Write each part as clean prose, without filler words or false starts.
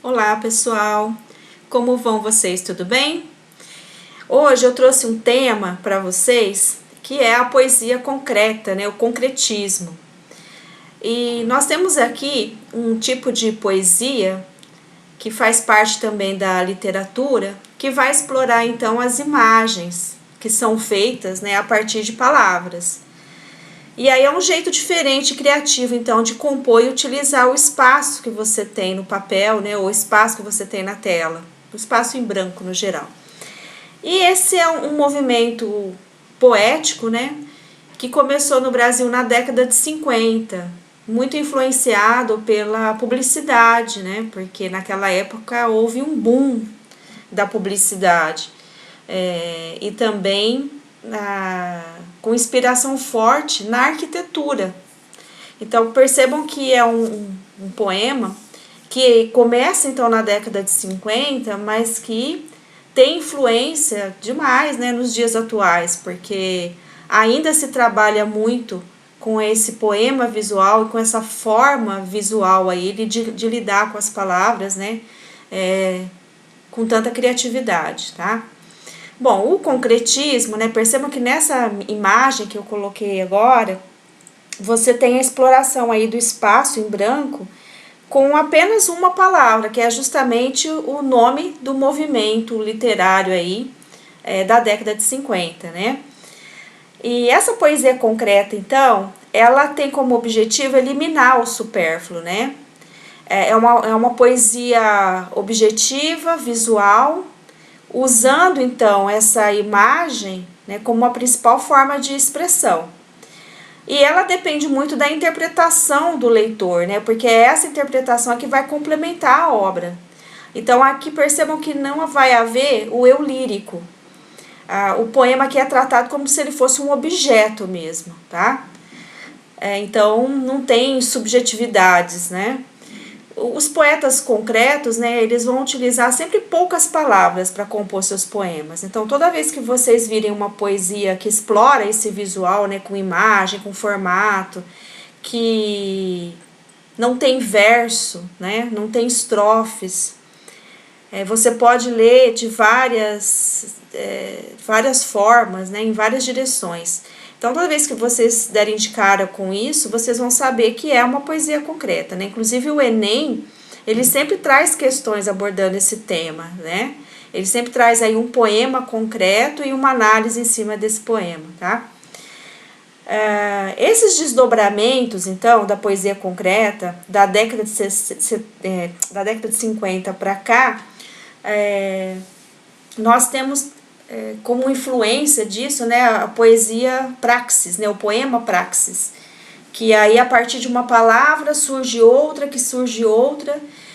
Olá, pessoal! Como vão vocês? Tudo bem? Hoje eu trouxe um tema para vocês que é a poesia concreta, né? O concretismo. E nós temos aqui um tipo de poesia que faz parte também da literatura, que vai explorar então as imagens que são feitas, né, a partir de palavras. E aí é um jeito diferente, criativo, então, de compor e utilizar o espaço que você tem no papel, né, ou o espaço que você tem na tela, o espaço em branco no geral. E esse é um movimento poético, né, que começou no Brasil na década de 50, muito influenciado pela publicidade, né, porque naquela época houve um boom da publicidade. E também com inspiração forte na arquitetura. Então percebam que é um poema que começa então na década de 50, mas que tem influência demais, né, nos dias atuais, porque ainda se trabalha muito com esse poema visual e com essa forma visual aí de lidar com as palavras, né, com tanta criatividade, tá? Bom, o concretismo, né, percebam que nessa imagem que eu coloquei agora, você tem a exploração aí do espaço em branco com apenas uma palavra, que é justamente o nome do movimento literário aí da década de 50, né? E essa poesia concreta, então, ela tem como objetivo eliminar o supérfluo, né? É uma poesia objetiva, visual, usando então essa imagem, né, como a principal forma de expressão. E ela depende muito da interpretação do leitor, né, porque é essa interpretação que vai complementar a obra. Então aqui percebam que não vai haver o eu lírico. O poema aqui é tratado como se ele fosse um objeto mesmo, tá? Então não tem subjetividades, né? Os poetas concretos, né, eles vão utilizar sempre poucas palavras para compor seus poemas. Então, toda vez que vocês virem uma poesia que explora esse visual, né, com imagem, com formato, que não tem verso, né, não tem estrofes, você pode ler de várias formas, né, em várias direções. Então, toda vez que vocês derem de cara com isso, vocês vão saber que é uma poesia concreta, né? Inclusive, o Enem, ele sempre traz questões abordando esse tema, né? Ele sempre traz aí um poema concreto e uma análise em cima desse poema, tá? Esses desdobramentos, então, da poesia concreta, da década de 50 para cá, nós temos como influência disso, né, a poesia praxis, né, o poema praxis, que aí a partir de uma palavra surge outra,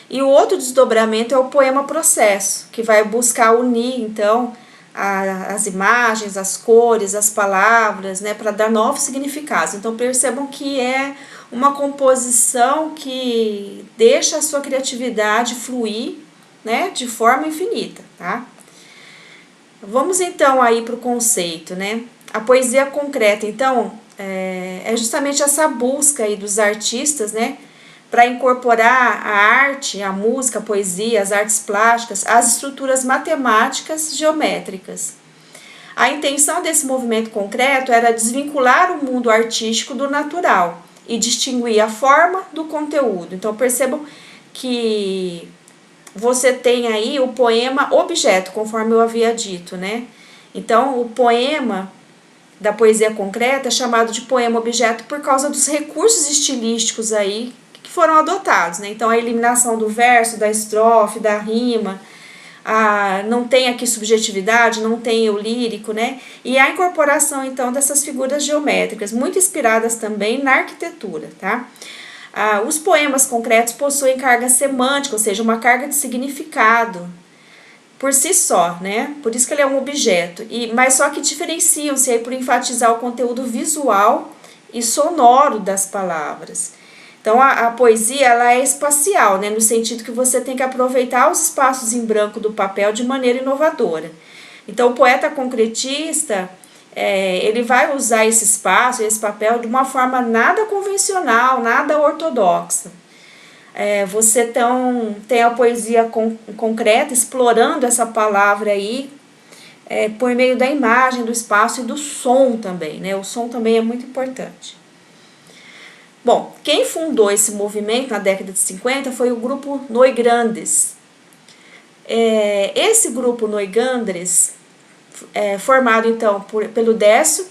e o outro desdobramento é o poema processo, que vai buscar unir, então, as imagens, as cores, as palavras, né, para dar novos significados. Então percebam que é uma composição que deixa a sua criatividade fluir, né, de forma infinita, tá? Vamos então aí para o conceito, né? A poesia concreta, então, é justamente essa busca aí dos artistas, né? Para incorporar a arte, a música, a poesia, as artes plásticas, as estruturas matemáticas geométricas. A intenção desse movimento concreto era desvincular o mundo artístico do natural e distinguir a forma do conteúdo. Então percebam que você tem aí o poema objeto, conforme eu havia dito, né? Então, o poema da poesia concreta é chamado de poema objeto por causa dos recursos estilísticos aí que foram adotados, né? Então, a eliminação do verso, da estrofe, da rima, não tem aqui subjetividade, não tem eu lírico, né? E a incorporação, então, dessas figuras geométricas, muito inspiradas também na arquitetura, tá? Os poemas concretos possuem carga semântica, ou seja, uma carga de significado por si só, né? Por isso que ele é um objeto. Mas só que diferenciam-se aí por enfatizar o conteúdo visual e sonoro das palavras. Então, a poesia ela é espacial, né? No sentido que você tem que aproveitar os espaços em branco do papel de maneira inovadora. Então, o poeta concretista ele vai usar esse espaço, esse papel, de uma forma nada convencional, nada ortodoxa. Você tem a poesia concreta, explorando essa palavra aí, por meio da imagem, do espaço e do som também, né? O som também é muito importante. Bom, quem fundou esse movimento na década de 50 foi o grupo Noigandres. Esse grupo Noigandres, formado então pelo Décio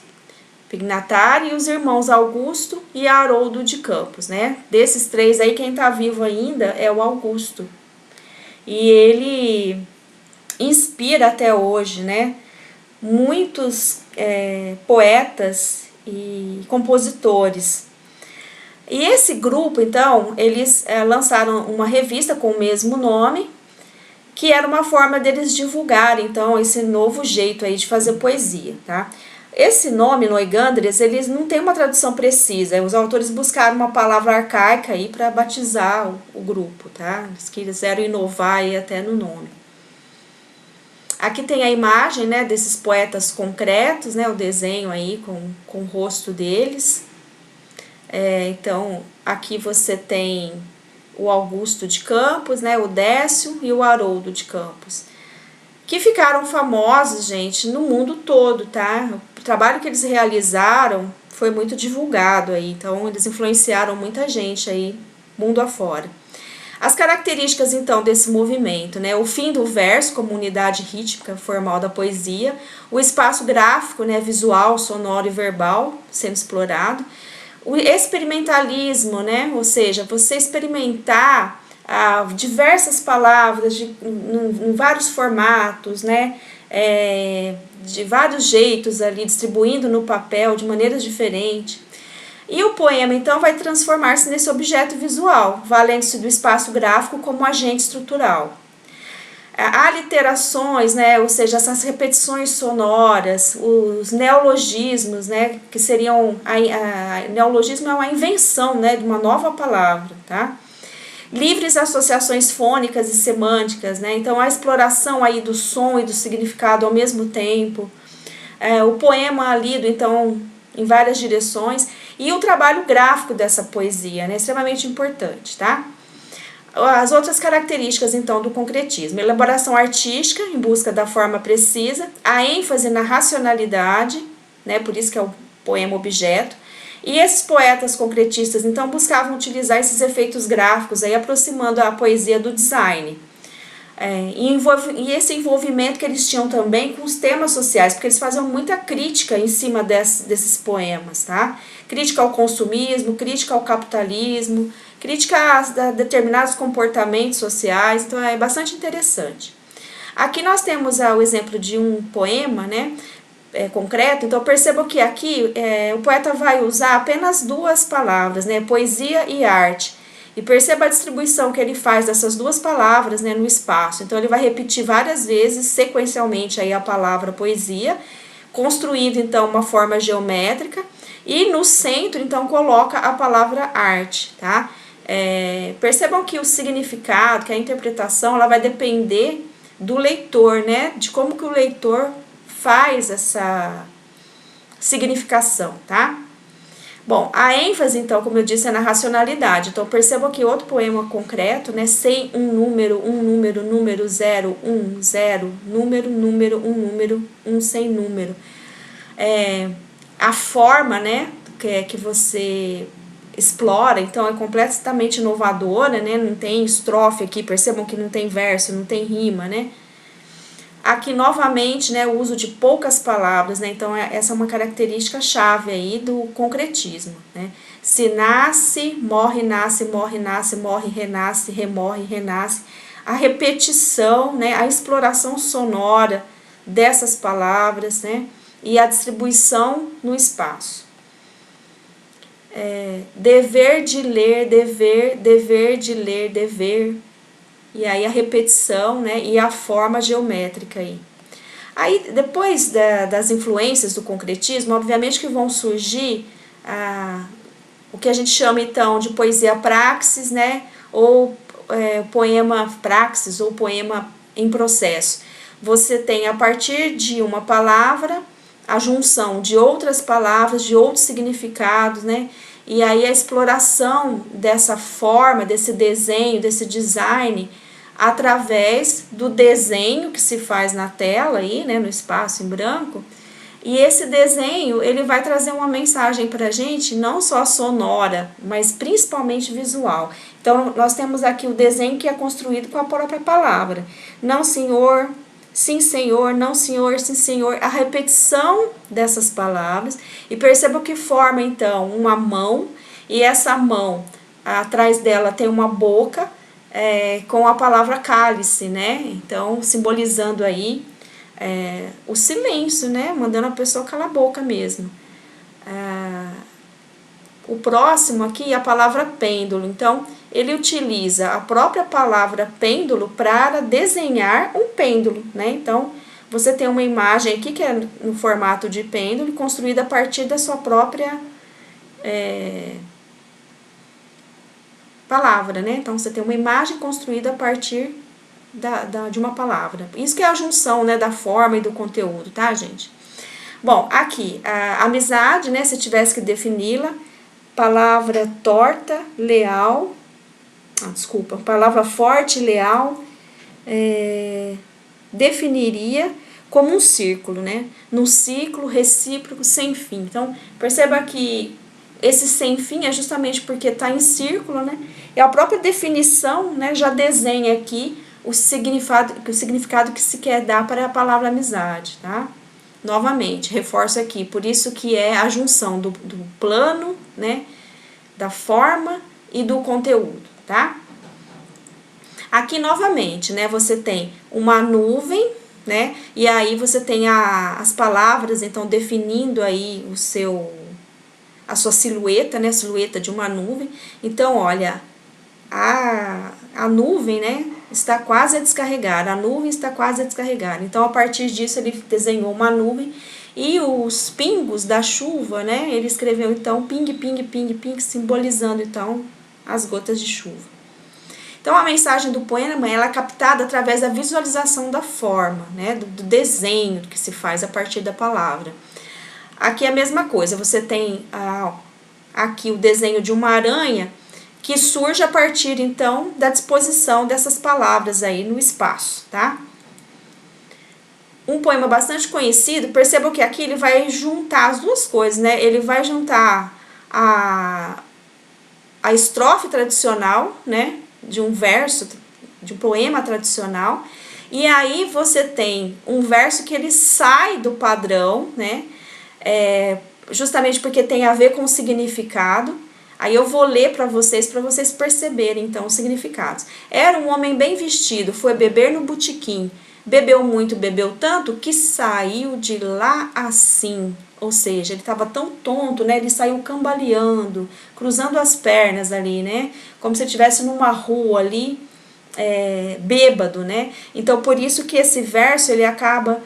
Pignatari e os irmãos Augusto e Haroldo de Campos, né? Desses três aí, quem está vivo ainda é o Augusto. E ele inspira até hoje, né, muitos poetas e compositores. E esse grupo, então, eles lançaram uma revista com o mesmo nome, que era uma forma deles divulgarem, então, esse novo jeito aí de fazer poesia, tá? Esse nome, Noigandres, eles não tem uma tradução precisa. Os autores buscaram uma palavra arcaica aí para batizar o grupo, tá? Eles quiseram inovar aí até no nome. Aqui tem a imagem, né, desses poetas concretos, né, o desenho aí com o rosto deles. Então, aqui você tem o Augusto de Campos, né, o Décio e o Haroldo de Campos, que ficaram famosos, gente, no mundo todo, tá? O trabalho que eles realizaram foi muito divulgado aí, então eles influenciaram muita gente aí, mundo afora. As características, então, desse movimento, né? O fim do verso como unidade rítmica formal da poesia, o espaço gráfico, né, visual, sonoro e verbal sendo explorado, o experimentalismo, né? Ou seja, você experimentar diversas palavras em vários formatos, né? De vários jeitos ali, distribuindo no papel de maneiras diferentes. E o poema, então, vai transformar-se nesse objeto visual, valendo-se do espaço gráfico como agente estrutural. Há literações, né, ou seja, essas repetições sonoras, os neologismos, né, que seriam... neologismo é uma invenção, né, de uma nova palavra, tá? Livres associações fônicas e semânticas, né? Então a exploração aí do som e do significado ao mesmo tempo, o poema lido então em várias direções e o trabalho gráfico dessa poesia, né? Extremamente importante, tá? As outras características então do concretismo: elaboração artística em busca da forma precisa, a ênfase na racionalidade, né? Por isso que é o poema objeto. E esses poetas concretistas, então, buscavam utilizar esses efeitos gráficos, aí, aproximando a poesia do design. E esse envolvimento que eles tinham também com os temas sociais, porque eles faziam muita crítica em cima desses poemas, tá? Crítica ao consumismo, crítica ao capitalismo, crítica a determinados comportamentos sociais, então é bastante interessante. Aqui nós temos o exemplo de um poema, né? Concreto, então percebam que aqui o poeta vai usar apenas duas palavras, né, poesia e arte, e perceba a distribuição que ele faz dessas duas palavras, né, no espaço. Então ele vai repetir várias vezes sequencialmente aí a palavra poesia, construindo então uma forma geométrica, e no centro então coloca a palavra arte, tá? Percebam que o significado, que a interpretação, ela vai depender do leitor, né, de como que o leitor faz essa significação, tá? Bom, a ênfase, então, como eu disse, é na racionalidade. Então, percebam que outro poema concreto, né, sem número, número, 0, 1, 0, número, número, sem número. A forma, né, que você explora, então, é completamente inovadora, né, não tem estrofe aqui, percebam que não tem verso, não tem rima, né? Aqui, novamente, né, o uso de poucas palavras, né, então essa é uma característica chave aí do concretismo, né? Se nasce, morre, nasce, renasce, remorre, renasce. A repetição, né, a exploração sonora dessas palavras, né, e a distribuição no espaço. Dever de ler, dever de ler, dever. E aí a repetição, né, e a forma geométrica aí. Aí, depois das influências do concretismo, obviamente que vão surgir o que a gente chama, então, de poesia praxis, né, ou poema praxis, ou poema em processo. Você tem, a partir de uma palavra, a junção de outras palavras, de outros significados, né, E aí a exploração dessa forma, desse desenho, desse design, através do desenho que se faz na tela aí, né, no espaço em branco. E esse desenho, ele vai trazer uma mensagem para a gente, não só sonora, mas principalmente visual. Então, nós temos aqui o desenho que é construído com a própria palavra. Não, senhor, sim, senhor, não, senhor, sim, senhor. A repetição dessas palavras. E perceba que forma, então, uma mão. E essa mão, atrás dela tem uma boca com a palavra cálice, né? Então, simbolizando aí o silêncio, né? Mandando a pessoa calar a boca mesmo. O próximo aqui é a palavra pêndulo. Então, ele utiliza a própria palavra pêndulo para desenhar um pêndulo, né? Então, você tem uma imagem aqui que é no formato de pêndulo, construída a partir da sua própria palavra, né? Então, você tem uma imagem construída a partir de uma palavra. Isso que é a junção, né, da forma e do conteúdo, tá, gente? Bom, aqui, a amizade, né, se tivesse que defini-la, palavra torta, leal, palavra forte, leal, definiria como um círculo, né? No ciclo recíproco sem fim. Então, perceba que esse sem fim é justamente porque está em círculo, né? E a própria definição, né, já desenha aqui o significado que se quer dar para a palavra amizade, tá? Novamente, reforço aqui, por isso que é a junção do plano, né, da forma e do conteúdo, tá? Aqui, novamente, né, você tem uma nuvem, né, e aí você tem as palavras, então, definindo aí a sua silhueta, né, a silhueta de uma nuvem. Então, olha, a nuvem, né, está quase a descarregar, a nuvem está quase a descarregar. Então, a partir disso, ele desenhou uma nuvem e os pingos da chuva, né, ele escreveu, então, ping, ping, ping, ping, simbolizando, então, as gotas de chuva. Então, a mensagem do poema, ela é captada através da visualização da forma, né, do desenho que se faz a partir da palavra. Aqui é a mesma coisa, você tem aqui o desenho de uma aranha, que surge a partir, então, da disposição dessas palavras aí no espaço, tá? Um poema bastante conhecido, percebam que aqui ele vai juntar as duas coisas, né? Ele vai juntar a estrofe tradicional, né? De um verso, de um poema tradicional, e aí você tem um verso que ele sai do padrão, né? Justamente porque tem a ver com o significado. Aí eu vou ler para vocês perceberem, então, os significados. Era um homem bem vestido, foi beber no botequim. Bebeu muito, bebeu tanto, que saiu de lá assim. Ou seja, ele estava tão tonto, né? Ele saiu cambaleando, cruzando as pernas ali, né? Como se estivesse numa rua ali, bêbado, né? Então, por isso que esse verso, ele acaba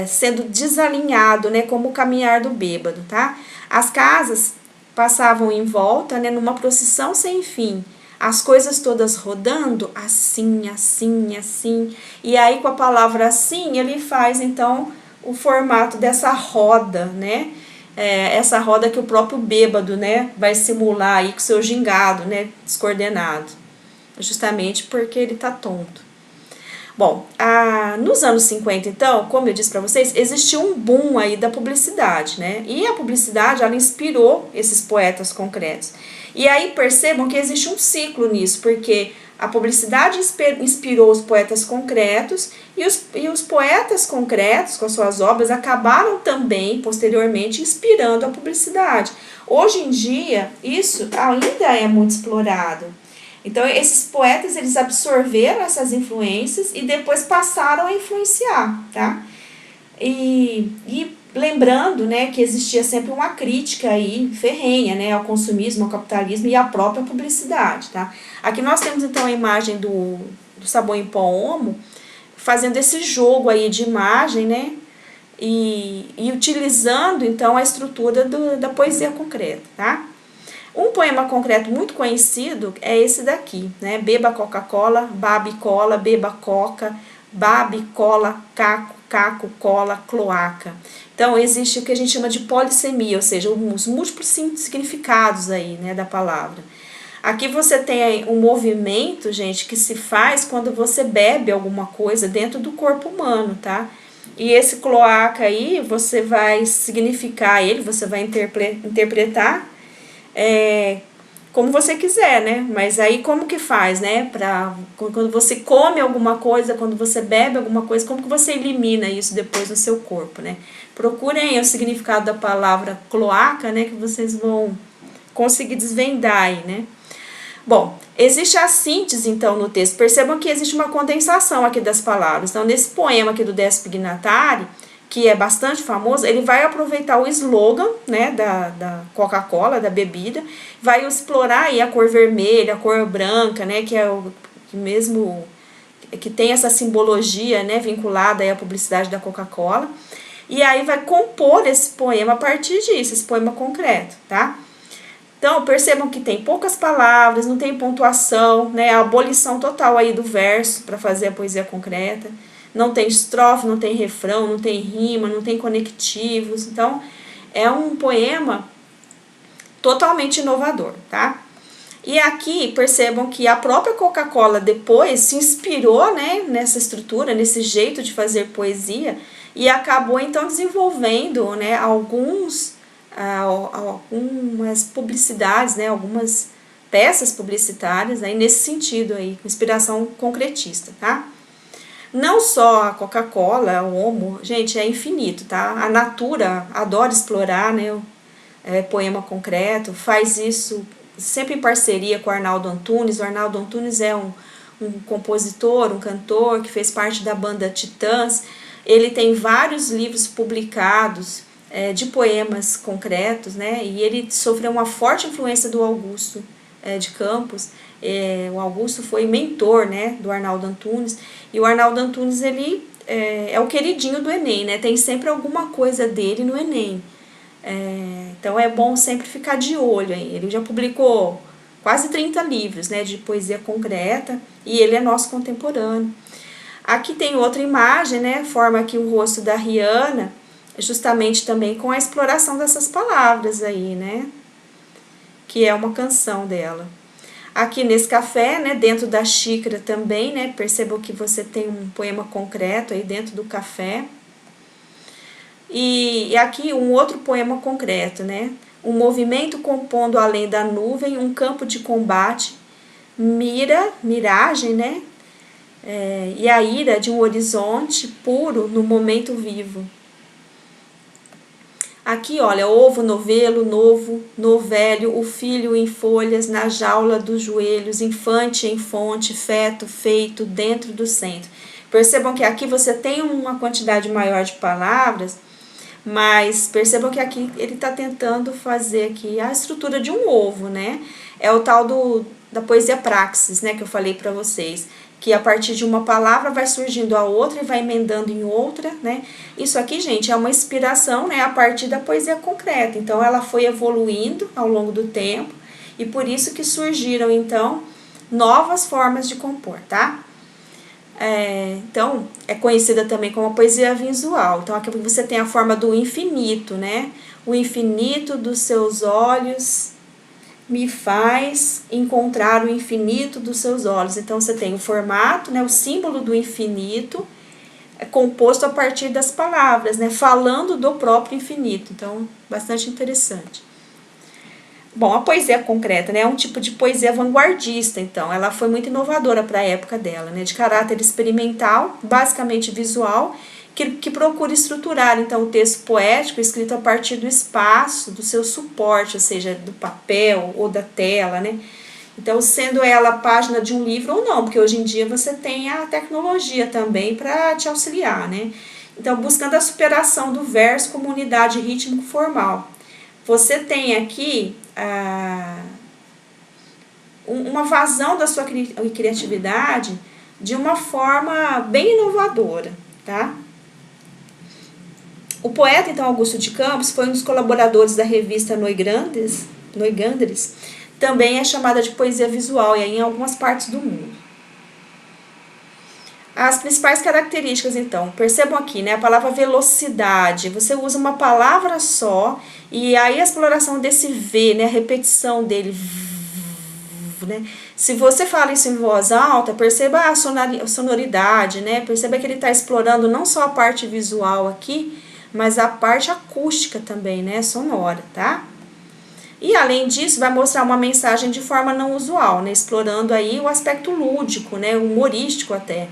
sendo desalinhado, né? Como o caminhar do bêbado, tá? As casas passavam em volta, né, numa procissão sem fim, as coisas todas rodando assim, assim, assim, e aí com a palavra assim, ele faz então o formato dessa roda, né, essa roda que o próprio bêbado, né, vai simular aí com seu gingado, né, descoordenado, justamente porque ele tá tonto. Bom, nos anos 50, então, como eu disse para vocês, existiu um boom aí da publicidade, né? E a publicidade, ela inspirou esses poetas concretos. E aí percebam que existe um ciclo nisso, porque a publicidade inspirou os poetas concretos e os poetas concretos, com as suas obras, acabaram também, posteriormente, inspirando a publicidade. Hoje em dia, isso ainda é muito explorado. Então, esses poetas, eles absorveram essas influências e depois passaram a influenciar, tá? E lembrando, né, que existia sempre uma crítica aí ferrenha, né, ao consumismo, ao capitalismo e à própria publicidade, tá? Aqui nós temos, então, a imagem do Sabão em Pó Omo, fazendo esse jogo aí de imagem, né, e utilizando, então, a estrutura da poesia concreta, tá? Um poema concreto muito conhecido é esse daqui, né? Beba Coca-Cola, babe cola, beba coca, babe cola, caco, caco, cola, cloaca. Então, existe o que a gente chama de polissemia, ou seja, os múltiplos significados aí, né, da palavra. Aqui você tem um movimento, gente, que se faz quando você bebe alguma coisa dentro do corpo humano, tá? E esse cloaca aí, você vai significar ele, você vai interpretar como você quiser, né? Mas aí como que faz, né? Quando você come alguma coisa, quando você bebe alguma coisa, como que você elimina isso depois no seu corpo, né? Procurem o significado da palavra cloaca, né? Que vocês vão conseguir desvendar aí, né? Bom, existe a síntese, então, no texto. Percebam que existe uma condensação aqui das palavras. Então, nesse poema aqui do Décio Pignatari, que é bastante famoso, ele vai aproveitar o slogan, né, da Coca-Cola, da bebida, vai explorar aí a cor vermelha, a cor branca, né, que é o que mesmo que tem essa simbologia, né, vinculada aí à publicidade da Coca-Cola, e aí vai compor esse poema a partir disso, esse poema concreto, tá? Então, percebam que tem poucas palavras, não tem pontuação, né, a abolição total aí do verso para fazer a poesia concreta. Não tem estrofe, não tem refrão, não tem rima, não tem conectivos. Então, é um poema totalmente inovador, tá? E aqui, percebam que a própria Coca-Cola depois se inspirou, né, nessa estrutura, nesse jeito de fazer poesia, e acabou, então, desenvolvendo, né, algumas publicidades, né, algumas peças publicitárias aí nesse sentido aí, com inspiração concretista, tá? Não só a Coca-Cola, o Omo, gente, é infinito, tá? A Natura adora explorar, né, poema concreto, faz isso sempre em parceria com o Arnaldo Antunes. O Arnaldo Antunes é um compositor, um cantor que fez parte da banda Titãs. Ele tem vários livros publicados de poemas concretos, né? E ele sofreu uma forte influência do Augusto de Campos. O Augusto foi mentor, né, do Arnaldo Antunes, e o Arnaldo Antunes ele é o queridinho do Enem, né? Tem sempre alguma coisa dele no Enem. Então é bom sempre ficar de olho aí. Ele já publicou quase 30 livros, né, de poesia concreta, e ele é nosso contemporâneo. Aqui tem outra imagem, né? Forma aqui o rosto da Rihanna, justamente também com a exploração dessas palavras aí, né? Que é uma canção dela. Aqui nesse café, né, dentro da xícara também, né, percebam que você tem um poema concreto aí dentro do café. E aqui um outro poema concreto, né, um movimento compondo além da nuvem, um campo de combate, miragem, né, e a ira de um horizonte puro no momento vivo. Aqui, olha, ovo, novelo, novo, novelho, o filho em folhas, na jaula dos joelhos, infante em fonte, feto, feito, dentro do centro. Percebam que aqui você tem uma quantidade maior de palavras, mas percebam que aqui ele está tentando fazer aqui a estrutura de um ovo, né? É o tal da poesia praxis, né, que eu falei para vocês, que a partir de uma palavra vai surgindo a outra e vai emendando em outra, né? Isso aqui, gente, é uma inspiração, né, a partir da poesia concreta. Então, ela foi evoluindo ao longo do tempo e por isso que surgiram, então, novas formas de compor, tá? Então, é conhecida também como a poesia visual. Então, aqui você tem a forma do infinito, né? O infinito dos seus olhos me faz encontrar o infinito dos seus olhos. Então, você tem o formato, né, o símbolo do infinito, composto a partir das palavras, né, falando do próprio infinito. Então, bastante interessante. Bom, a poesia concreta, né, é um tipo de poesia vanguardista, então, ela foi muito inovadora para a época dela, né, de caráter experimental, basicamente visual, que procura estruturar, então, o texto poético escrito a partir do espaço, do seu suporte, ou seja, do papel ou da tela, né? Então, sendo ela a página de um livro ou não, porque hoje em dia você tem a tecnologia também para te auxiliar, né? Então, buscando a superação do verso como unidade rítmico-formal. Você tem aqui uma vazão da sua criatividade de uma forma bem inovadora, tá? O poeta, então, Augusto de Campos, foi um dos colaboradores da revista Noigandres, também é chamada de poesia visual, e aí em algumas partes do mundo. As principais características, então, percebam aqui, né? A palavra velocidade, você usa uma palavra só, e aí a exploração desse V, né? A repetição dele, né? Se você fala isso em voz alta, perceba a sonoridade, né? Perceba que ele está explorando não só a parte visual aqui, mas a parte acústica também, né? Sonora, tá? E além disso, vai mostrar uma mensagem de forma não usual, né? Explorando aí o aspecto lúdico, né? Humorístico até.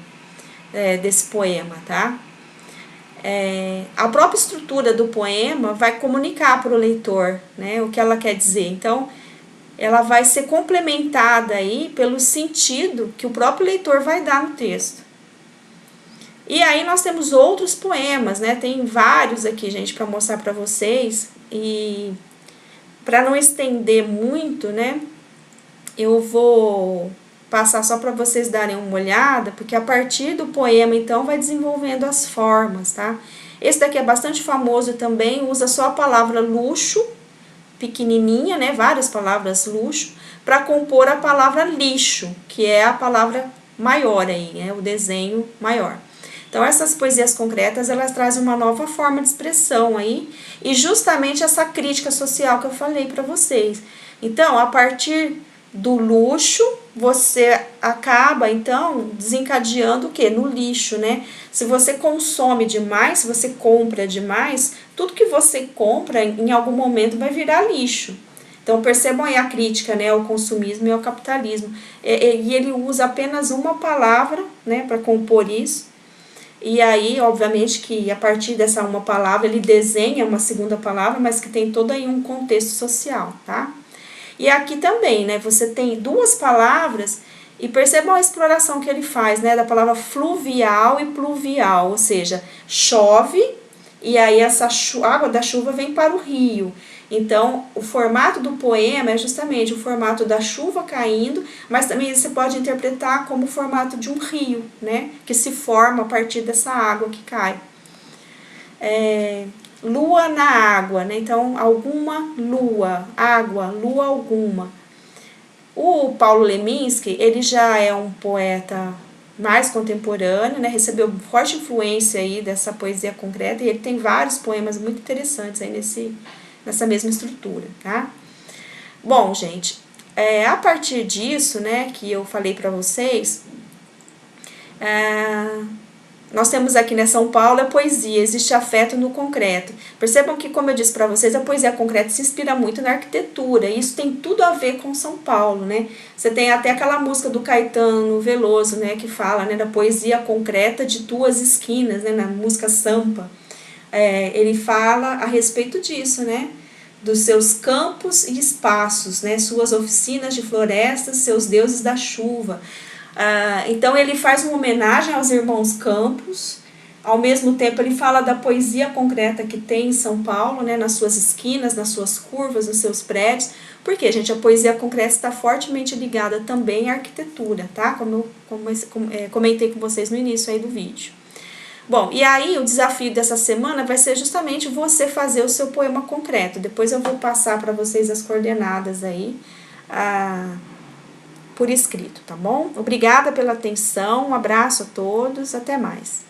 Desse poema, tá? A própria estrutura do poema vai comunicar para o leitor, né, o que ela quer dizer. Então, ela vai ser complementada aí pelo sentido que o próprio leitor vai dar no texto. E aí nós temos outros poemas, né? Tem vários aqui, gente, para mostrar para vocês. E para não estender muito, né, eu vou passar só para vocês darem uma olhada, porque a partir do poema, então, vai desenvolvendo as formas, tá? Esse daqui é bastante famoso também, usa só a palavra luxo, pequenininha, né? Várias palavras luxo, para compor a palavra lixo, que é a palavra maior aí, né? O desenho maior. Então, essas poesias concretas, elas trazem uma nova forma de expressão aí, e justamente essa crítica social que eu falei para vocês. Então, a partir do luxo, você acaba, então, desencadeando o quê? No lixo, né? Se você consome demais, se você compra demais, tudo que você compra, em algum momento, vai virar lixo. Então, percebam aí a crítica, né, ao consumismo e ao capitalismo. E ele usa apenas uma palavra, né, para compor isso. E aí, obviamente, que a partir dessa uma palavra, ele desenha uma segunda palavra, mas que tem todo aí um contexto social, tá? E aqui também, né, você tem duas palavras, e percebam a exploração que ele faz, né, da palavra fluvial e pluvial, ou seja, chove, e aí essa água da chuva vem para o rio. Então, o formato do poema é justamente o formato da chuva caindo, mas também você pode interpretar como o formato de um rio, né, que se forma a partir dessa água que cai. Lua na água, né? Então, alguma lua, água, lua alguma. O Paulo Leminski, ele já é um poeta mais contemporâneo, né? Recebeu forte influência aí dessa poesia concreta, e ele tem vários poemas muito interessantes aí nessa mesma estrutura, tá? Bom, gente, a partir disso, né, que eu falei para vocês, nós temos aqui, né, São Paulo é poesia, existe afeto no concreto. Percebam que, como eu disse para vocês, a poesia concreta se inspira muito na arquitetura, e isso tem tudo a ver com São Paulo, né? Você tem até aquela música do Caetano Veloso, né, que fala, né, da poesia concreta de tuas esquinas, né, na música Sampa. Ele fala a respeito disso, né? Dos seus campos e espaços, né? Suas oficinas de florestas, seus deuses da chuva. Então ele faz uma homenagem aos irmãos Campos, ao mesmo tempo ele fala da poesia concreta que tem em São Paulo, né, nas suas esquinas, nas suas curvas, nos seus prédios, porque, gente, a poesia concreta está fortemente ligada também à arquitetura, tá? Como eu comentei com vocês no início aí do vídeo. Bom, e aí o desafio dessa semana vai ser justamente você fazer o seu poema concreto. Depois eu vou passar para vocês as coordenadas aí, por escrito, tá bom? Obrigada pela atenção, um abraço a todos, até mais.